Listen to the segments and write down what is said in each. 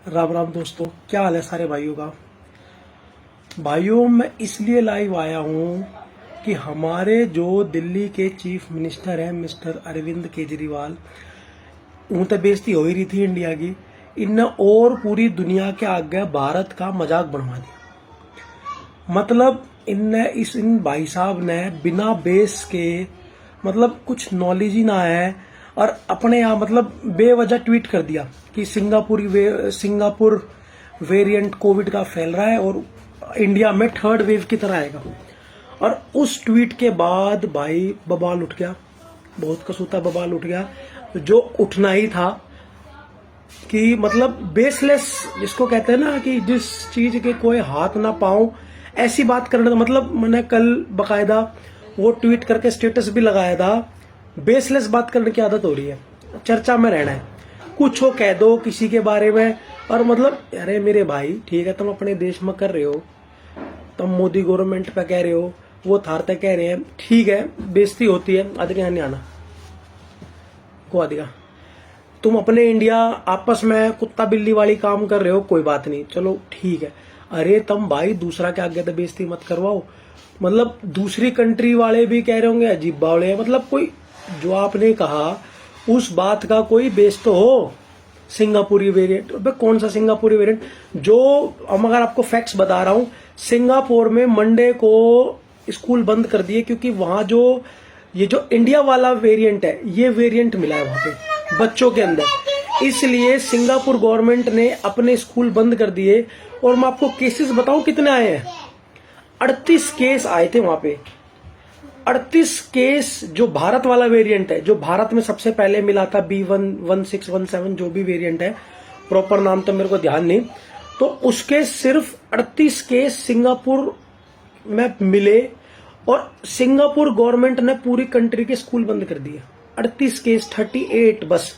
राम राम दोस्तों, क्या हाल है सारे भाइयों का। भाइयों, मैं इसलिए लाइव आया हूँ कि हमारे जो दिल्ली के चीफ मिनिस्टर हैं मिस्टर अरविंद केजरीवाल, उन तो बेइज्जती हो ही रही थी इंडिया की। इनने और पूरी दुनिया के आगे भारत का मजाक बनवा दिया। मतलब इन भाई साहब ने बिना बेस के, मतलब कुछ नॉलेज ही ना है, और अपने यहाँ मतलब बेवजह ट्वीट कर दिया कि सिंगापुर वेरिएंट कोविड का फैल रहा है और इंडिया में थर्ड वेव की तरह आएगा। और उस ट्वीट के बाद भाई बवाल उठ गया, बहुत कसूता बवाल उठ गया, जो उठना ही था। कि मतलब बेसलेस जिसको कहते हैं ना, कि जिस चीज के कोई हाथ ना पाऊं, ऐसी बात करने का मतलब मैंने कल बकायदा वो ट्वीट करके स्टेटस भी लगाया था। बेसलेस बात करने की आदत हो रही है, चर्चा में रहना है, कुछ हो कह दो किसी के बारे में। और मतलब अरे मेरे भाई, ठीक है तुम अपने देश में कर रहे हो, तुम मोदी गवर्नमेंट पे कह रहे हो, वो थारते कह रहे हैं, ठीक है बेइज्जती होती है, आदमी यहाँ नहीं आना को आदिगा। तुम अपने इंडिया आपस में कुत्ता बिल्ली वाली काम कर रहे हो, कोई बात नहीं, चलो ठीक है। अरे तुम भाई दूसरा के आगे तो बेइज्जती मत करवाओ। मतलब दूसरी कंट्री वाले भी कह रहे होंगे अजीब बावले हैं, मतलब कोई जो आपने कहा उस बात का कोई बेस तो हो। सिंगापुरी वेरिएंट, कौन सा सिंगापुरी वेरिएंट? जो अगर आपको फैक्ट्स बता रहा हूं, सिंगापुर में मंडे को स्कूल बंद कर दिए क्योंकि वहां जो ये जो इंडिया वाला वेरिएंट है, ये वेरिएंट मिला है वहां पे बच्चों के अंदर। इसलिए सिंगापुर गवर्नमेंट ने अपने स्कूल बंद कर दिए। और मैं आपको केसेस बताऊं कितने आए हैं। 38 केस आए थे वहां पे। 38 केस जो भारत वाला वेरिएंट है, जो भारत में सबसे पहले मिला था, B11617 जो भी वेरिएंट है, प्रॉपर नाम तो मेरे को ध्यान नहीं, तो उसके सिर्फ 38 केस सिंगापुर में मिले। और सिंगापुर गवर्नमेंट ने पूरी कंट्री के स्कूल बंद कर दिए। 38 केस, 38 बस।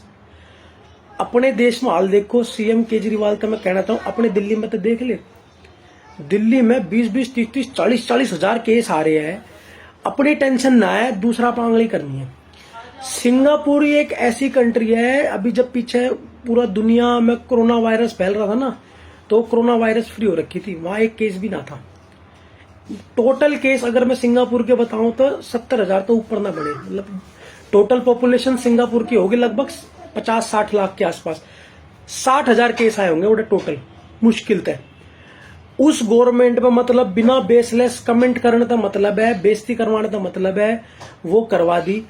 अपने देश में हाल देखो, सीएम केजरीवाल का मैं कहना चाहूं, अपने दिल्ली में तो देख ले, दिल्ली में 20-20, 30-30, 40-40 हजार केस आ रहे हैं। अपनी टेंशन ना है, दूसरा पांगली करनी है। सिंगापुर एक ऐसी कंट्री है, अभी जब पीछे पूरा दुनिया में कोरोना वायरस फैल रहा था ना, तो कोरोना वायरस फ्री हो रखी थी, वहां एक केस भी ना था। टोटल केस अगर मैं सिंगापुर के बताऊं तो 70,000 तो ऊपर ना बढ़े। मतलब टोटल पॉपुलेशन सिंगापुर की होगी लगभग 50-60 लाख के आसपास। 60,000 केस आए होंगे वो टोटल, मुश्किल थे। उस गवर्नमेंट में मतलब बिना बेसलेस कमेंट करने का मतलब है, बेइज्जती करवाने का मतलब है, वो करवा दी।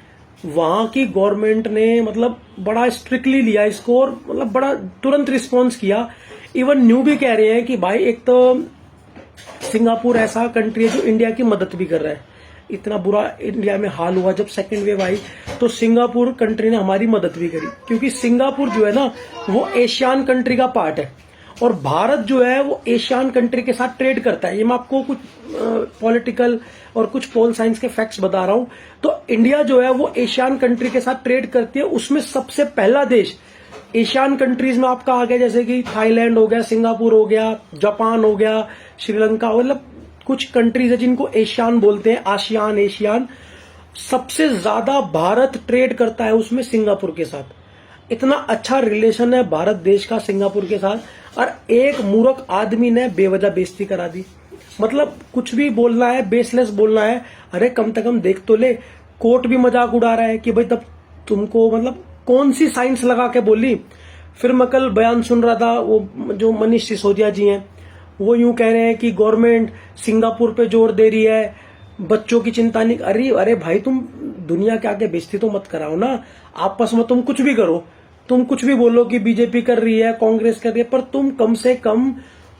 वहां की गवर्नमेंट ने मतलब बड़ा स्ट्रिक्टली लिया इसको, और मतलब बड़ा तुरंत रिस्पॉन्स किया। इवन न्यू भी कह रहे हैं कि भाई एक तो सिंगापुर ऐसा कंट्री है जो इंडिया की मदद भी कर रहा है। इतना बुरा इंडिया में हाल हुआ जब सेकेंड वेव आई, तो सिंगापुर कंट्री ने हमारी मदद भी करी, क्योंकि सिंगापुर जो है ना, वो एशियान कंट्री का पार्ट है। और भारत जो है वो एशियान कंट्री के साथ ट्रेड करता है। ये मैं आपको कुछ पॉलिटिकल और कुछ पोल साइंस के फैक्ट्स बता रहा हूं। तो इंडिया जो है वो एशियान कंट्री के साथ ट्रेड करती है। उसमें सबसे पहला देश एशियान कंट्रीज में आपका आ गया, जैसे कि थाईलैंड हो गया, सिंगापुर हो गया, जापान हो गया, श्रीलंका, मतलब कुछ कंट्रीज है जिनको एशियान बोलते हैं, आसियान, एशियान। सबसे ज्यादा भारत ट्रेड करता है उसमें सिंगापुर के साथ। इतना अच्छा रिलेशन है भारत देश का सिंगापुर के साथ। और एक मूर्ख आदमी ने बेवजह बेइज्जती करा दी। मतलब कुछ भी बोलना है, बेसलेस बोलना है, अरे कम से कम देख तो ले। कोर्ट भी मजाक उड़ा रहा है कि भाई तब तुमको मतलब कौन सी साइंस लगा के बोली। फिर मैं कल बयान सुन रहा था, वो जो मनीष सिसोदिया जी हैं, वो यूं कह रहे हैं कि गवर्नमेंट सिंगापुर पे जोर दे रही है, बच्चों की चिंता नहीं। अरे भाई, तुम दुनिया के आगे बेइज्जती तो मत कराओ ना। आपस में तुम कुछ भी करो, तुम कुछ भी बोलो कि बीजेपी कर रही है, कांग्रेस कर रही है, पर तुम कम से कम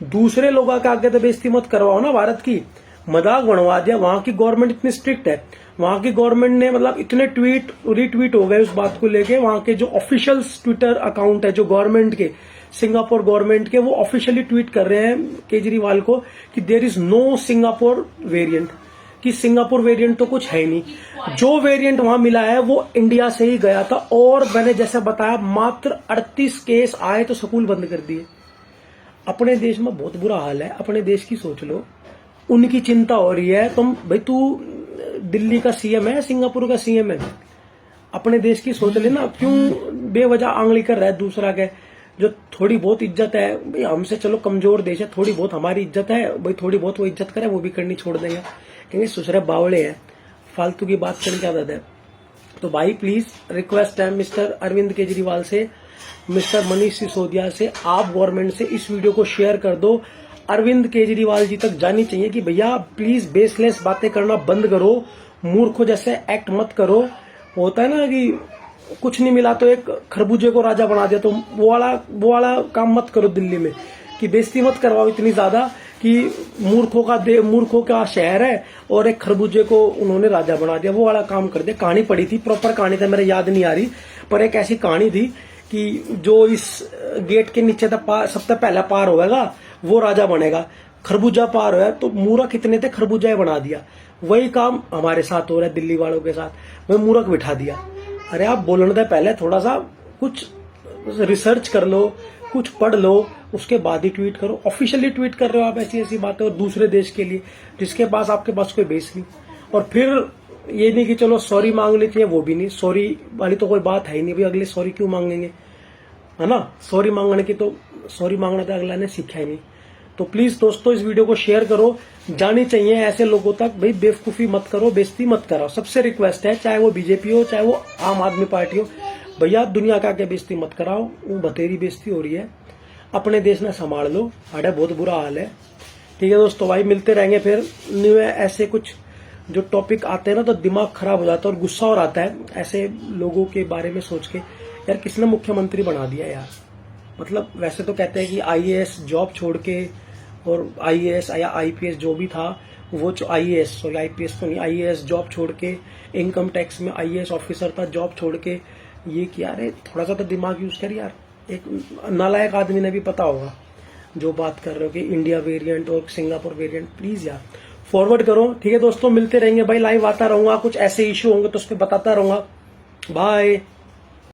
दूसरे लोगों के आगे तो बेइज्जती मत करवाओ ना। भारत की मजाक बनवा दिया। वहां की गवर्नमेंट इतनी स्ट्रिक्ट है, वहां की गवर्नमेंट ने मतलब इतने ट्वीट रिट्वीट हो गए उस बात को लेके। वहां के जो ऑफिशियल ट्विटर अकाउंट है जो गवर्नमेंट के, सिंगापुर गवर्नमेंट के, वो ऑफिशियली ट्वीट कर रहे हैं केजरीवाल को कि there is no Singapore variant, कि सिंगापुर वेरिएंट तो कुछ है नहीं। जो वेरिएंट वहां मिला है वो इंडिया से ही गया था। और मैंने जैसे बताया, मात्र 38 केस आए तो स्कूल बंद कर दिए। अपने देश में बहुत बुरा हाल है, अपने देश की सोच लो। उनकी चिंता हो रही है, तुम भाई तू दिल्ली का सीएम है, सिंगापुर का सीएम है, अपने देश की सोच लेना। क्यों बेवजह आंगली कर रहा है दूसरा के? जो थोड़ी बहुत इज्जत है भाई, हमसे चलो कमजोर देश है, थोड़ी बहुत हमारी इज्जत है भाई, थोड़ी बहुत वो इज्जत करे, वो भी करनी छोड़ देंगे, कहेंगे सुसरे बावड़े हैं, फालतू की बात करने की आदत है। तो भाई प्लीज रिक्वेस्ट है मिस्टर अरविंद केजरीवाल से, मिस्टर मनीष सिसोदिया से, आप गवर्नमेंट से इस वीडियो को शेयर कर दो, अरविंद केजरीवाल जी तक जानी चाहिए कि भैया प्लीज बेसलेस बातें करना बंद करो, मूर्खों जैसे एक्ट मत करो। होता है ना कि कुछ नहीं मिला तो एक खरबूजे को राजा बना दिया, तो वो वाला काम मत करो दिल्ली में, कि बेइज्जती मत करवाओ इतनी ज्यादा कि मूर्खों का शहर है और एक खरबूजे को उन्होंने राजा बना दिया, वो वाला काम कर दिया। कहानी पड़ी थी, प्रॉपर कहानी था, मेरे याद नहीं आ रही, पर एक ऐसी कहानी थी कि जो इस गेट के नीचे तक सबसे पहला पार होगा वो राजा बनेगा, खरबूजा पार हुआ तो मूर्ख कितने थे, खरबूजा बना दिया। वही काम हमारे साथ हो रहा है दिल्ली वालों के साथ, वही मूर्ख बिठा दिया। अरे आप बोलने से पहले थोड़ा सा कुछ रिसर्च कर लो, कुछ पढ़ लो, उसके बाद ही ट्वीट करो। ऑफिशियली ट्वीट कर रहे हो आप ऐसी ऐसी बातें और दूसरे देश के लिए, जिसके पास आपके पास कोई बेस नहीं। और फिर ये नहीं कि चलो सॉरी मांग लेती है, वो भी नहीं, सॉरी वाली तो कोई बात है ही नहीं भाई, अगले सॉरी क्यों मांगेंगे, है ना। सॉरी मांगने की तो सॉरी मांगना तो अगला ने सीखा ही नहीं। तो प्लीज दोस्तों इस वीडियो को शेयर करो, जानी चाहिए ऐसे लोगों तक, भाई बेवकूफी मत करो, बेइज्जती मत कराओ, सबसे रिक्वेस्ट है, चाहे वो बीजेपी हो चाहे वो आम आदमी पार्टी हो, भैया दुनिया का आगे बेइज्जती मत कराओ, वो बतेरी बेइज्जती हो रही है, अपने देश में संभाल लो, अरे बहुत बुरा हाल है। ठीक है दोस्तों, भाई मिलते रहेंगे फिर न्यू ऐसे कुछ जो टॉपिक आते हैं ना तो दिमाग खराब हो जाता है और गुस्सा और आता है ऐसे लोगों के बारे में सोच के, यार किसने मुख्यमंत्री बना दिया यार। मतलब वैसे तो कहते हैं कि आईएएस जॉब छोड़ के, और आईएएस या आईपीएस जो भी था वो आईएएस सॉरी आईपीएस तो नहीं, आईएएस जॉब छोड़ के, इनकम टैक्स में आईएएस ऑफिसर था, जॉब छोड़ के ये किया। अरे थोड़ा सा तो दिमाग यूज कर यार, एक नालायक आदमी ने भी पता होगा जो बात कर रहे हो कि इंडिया वेरिएंट और सिंगापुर वेरिएंट, प्लीज यार फॉरवर्ड करो। ठीक है दोस्तों, मिलते रहेंगे भाई, लाइव आता रहूंगा, कुछ ऐसे इश्यू होंगे तो उस पर बताता रहूंगा। बाय।